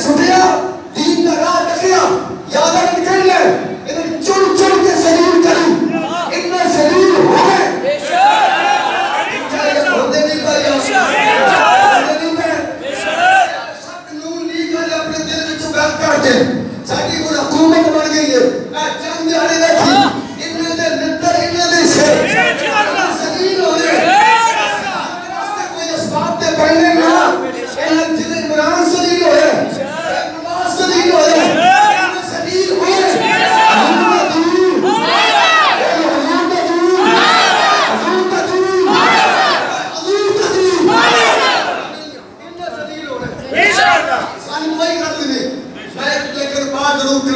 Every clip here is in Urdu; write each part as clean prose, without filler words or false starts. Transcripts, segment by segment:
سٹیا دین کا راہ دکھیا یاد رکھ کر لے انہیں چل چل کے سلیل کری انہیں سلیل ہوئے ہوتے نہیں پائے ہوتے نہیں پائے سب نون لیگ والے اپنے دل میں چکات کرتے ساکی کو حکومت بن گئی ہے جنگ جانے دیکھی انہیں دے نتر انہیں دے سے سلیل ہوئے کوئی اسباب دے پڑھنے میں انہیں جنہیں مران سلیل ہوئے نماز سلیل ہوئے انہیں سلیل ہوئے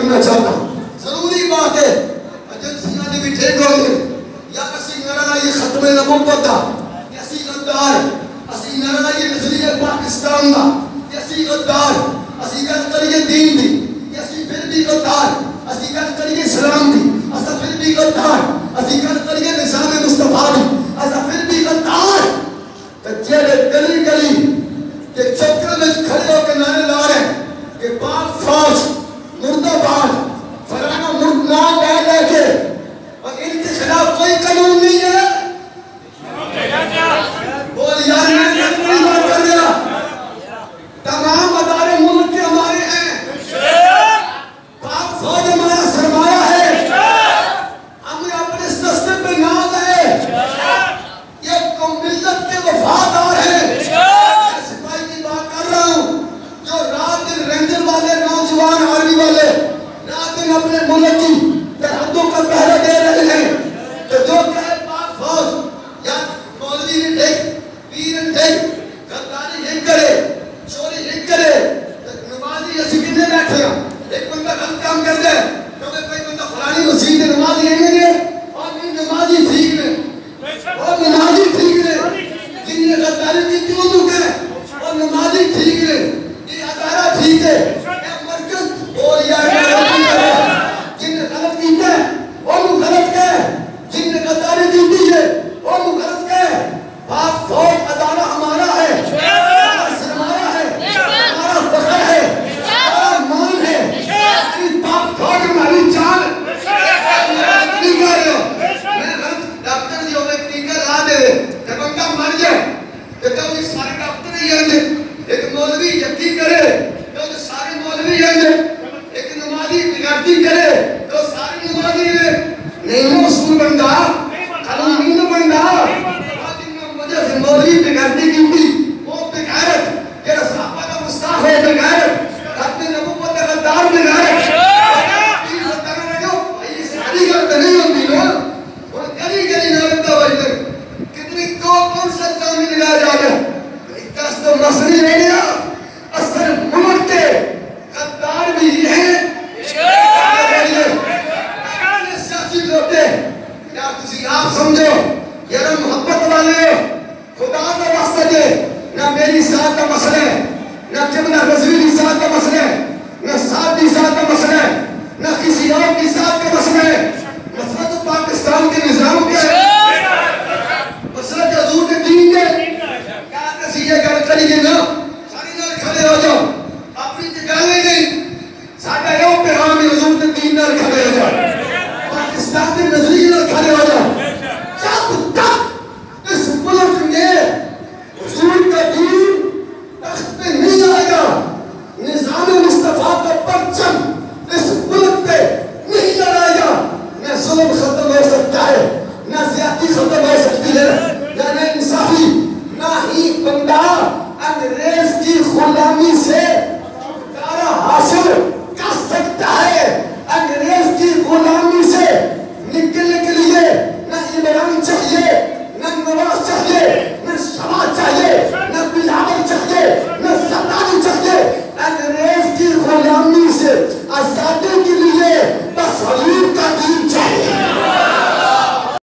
کرنا چاہتا ضروری بات ہے ایجنسیاں نے بھی ٹھیک ہوں گے یا اسی نرنا یہ ختم نبوت دا اسی غدار اسی نرنا یہ نظریہ پاکستان دا اسی غدار اسی گل کریے دین دی اسی پھر بھی غدار اسی گل کریے اسلام دی اسی پھر بھی غدار اسی گل کریے نظام مصطفیٰ دی اسی پھر بھی غدار تجھے گلی گلی کہ چکر میں کھڑے ہو کے نعرے لا رہے کہ پاک فوج مردہ باد فلانا مرد نام لے کے اور ان کے خلاف کوئی قانون نہیں ہے بول یار میں اپنی بات کر دیا تمام ادارے ملک کے ہمارے ہیں پاک فوج ہمارا سرمایہ ہے ہمیں اپنے اس راستے پہ ناز ہے یہ ملت کے وفادار ہیں میں سپاہی کی بات کر رہا ہوں جو رات دن رینجر والے نوجوان آرمی والے رات دن اپنے ملک کی ترحدوں کا پہرہ دے رہے ہیں تو جو کہے پاک فوج یا مولوی نے ٹھیک پیر نے ٹھیک غداری نہیں کرے چوری نہیں کرے نمازی اسی کنے بیٹھے ہیں ایک بندہ غلط کام کر دے کیونکہ کوئی بندہ فلانی مسجد نمازی نہیں ہے اور نہیں نمازی ٹھیک نے اور نمازی ٹھیک نے جن نے غداری کی کیوں تو کہے اور نمازی ٹھیک نے یہ ادارہ ٹھیک ہے اے مرکز اور یار جن نے غلط کیتا ہے اور وہ غلط کہے جن نے غداری کی ہے اور وہ غلط کہے پاک فوج ادارہ ہمارا ہے ہمارا سرمایہ ہے ہمارا فخر ہے ہمارا مان ہے ہماری پاک فوج ہماری جان نہیں کہہ رہے ہو میں غلط ڈاکٹر جو میں ٹیکہ لا دے جب بندہ مر جائے کہ تو یہ سارے ڈاکٹر ہی ہیں ایک مولوی یقین کرے تو سارے مولوی ہیں ایک نمازی بگاڑتی کرے تو سارے نمازی ہیں نہیں اصول بندہ قانون بندہ مجھے سے مولوی بگاڑتی کی بھی وہ بغیرت یہ صحابہ کا مستاق ہے بغیرت اپنے نبوت کا غدار بغیرت یہ بتانا رہے ہو یہ ساری غلط نہیں ہوتی نا اور گلی گلی نہ رکھتا بھائی تک کتنی کون سا کامی لگا جا گیا کس تو مسئلہ نہیں گیا اصل ملک کے غدار بھی ہیں سیاسی لوٹے یا تسی آپ سمجھو یہ محبت والے خدا کا واسطہ دے نہ میری ساتھ کا مسئلہ ہے نہ جملہ رضوی کی ساتھ کا مسئلہ ہے نہ ساتھ کی ساتھ کا مسئلہ ہے نہ کسی اور کی ساتھ کا مسئلہ ہے مسئلہ تو پاکستان کے نظام کے مسئلہ جو حضور کے دین کے یہ گل کریے نا ساری نال کھڑے ہو جاؤ اپنی جگہ نہیں ساڈا یہ پیغام ہے حضور کے دین نال کھڑے ہو جاؤ پاکستان کے نظریے نال کھڑے ہو جاؤ جب تک